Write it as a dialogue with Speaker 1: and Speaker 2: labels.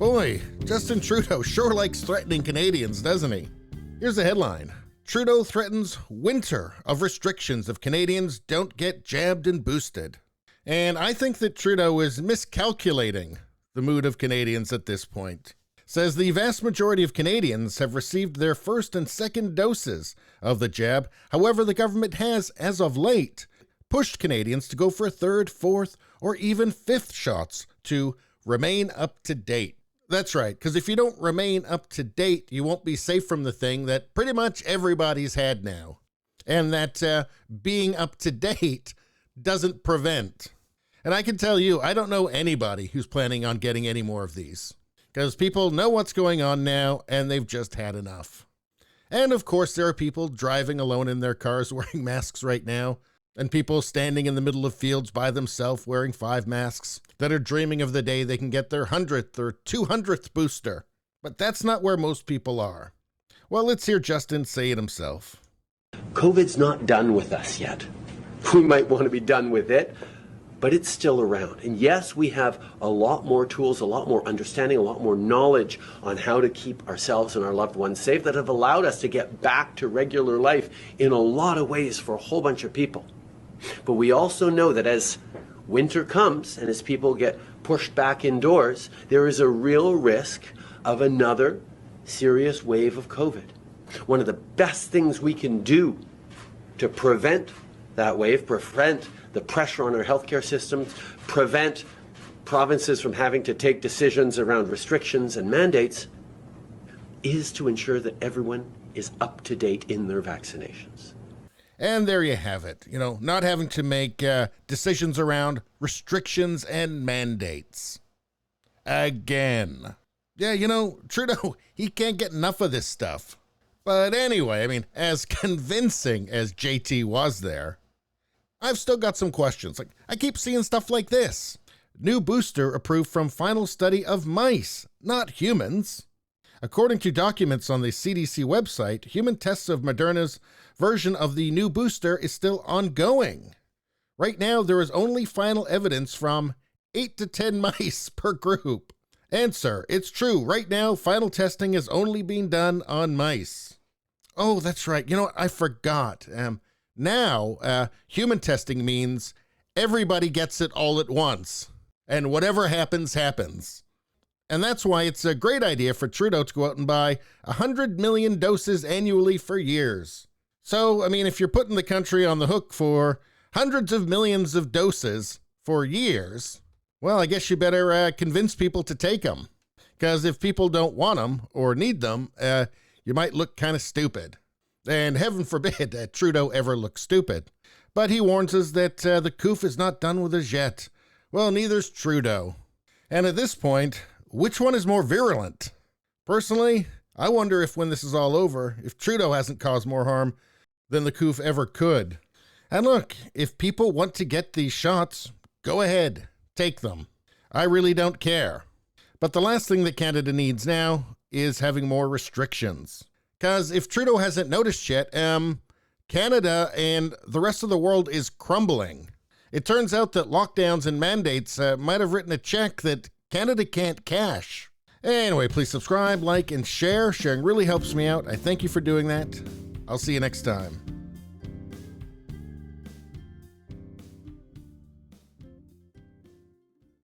Speaker 1: Boy, Justin Trudeau sure likes threatening Canadians, doesn't he? Here's the headline. Trudeau threatens winter of restrictions if Canadians don't get jabbed and boosted. And I think that Trudeau is miscalculating the mood of Canadians at this point. Says the vast majority of Canadians have received their first and second doses of the jab. However, the government has, as of late, pushed Canadians to go for a third, fourth, or even fifth shots to remain up to date. That's right, because if you don't remain up to date, you won't be safe from the thing that pretty much everybody's had now. And that being up to date doesn't prevent. And I can tell you, I don't know anybody who's planning on getting any more of these, because people know what's going on now and they've just had enough. And of course, there are people driving alone in their cars wearing masks right now, and people standing in the middle of fields by themselves wearing 5 masks that are dreaming of the day they can get their 100th or 200th booster. But that's not where most people are. Well, let's hear Justin say it himself.
Speaker 2: COVID's not done with us yet. We might want to be done with it, but it's still around. And yes, we have a lot more tools, a lot more understanding, a lot more knowledge on how to keep ourselves and our loved ones safe that have allowed us to get back to regular life in a lot of ways for a whole bunch of people. But we also know that as winter comes and as people get pushed back indoors, there is a real risk of another serious wave of COVID. One of the best things we can do to prevent that wave, prevent the pressure on our healthcare systems, prevent provinces from having to take decisions around restrictions and mandates, is to ensure that everyone is up to date in their vaccinations.
Speaker 1: And there you have it. Not having to make decisions around restrictions and mandates. Again. Yeah, Trudeau, he can't get enough of this stuff. But anyway, as convincing as JT was there, I've still got some questions. I keep seeing stuff like this. New booster approved from final study of mice, not humans. According to documents on the CDC website, human tests of Moderna's version of the new booster is still ongoing. Right now, there is only final evidence from 8 to 10 mice per group. Answer, it's true. Right now, final testing is only being done on mice. Oh, that's right. I forgot. Now, human testing means everybody gets it all at once, and whatever happens, happens. And that's why it's a great idea for Trudeau to go out and buy 100 million doses annually for years. So, if you're putting the country on the hook for hundreds of millions of doses for years, well, I guess you better convince people to take them. Because if people don't want them or need them, you might look kind of stupid. And heaven forbid Trudeau ever looks stupid. But he warns us that the COOF is not done with us yet. Well, neither's Trudeau. And at this point, which one is more virulent? Personally, I wonder if when this is all over, if Trudeau hasn't caused more harm than the COOF ever could. And look, if people want to get these shots, go ahead, take them. I really don't care. But the last thing that Canada needs now is having more restrictions. Because if Trudeau hasn't noticed yet, Canada and the rest of the world is crumbling. It turns out that lockdowns and mandates might have written a check that Canada can't cash. Anyway, please subscribe, like, and share. Sharing really helps me out. I thank you for doing that. I'll see you next time.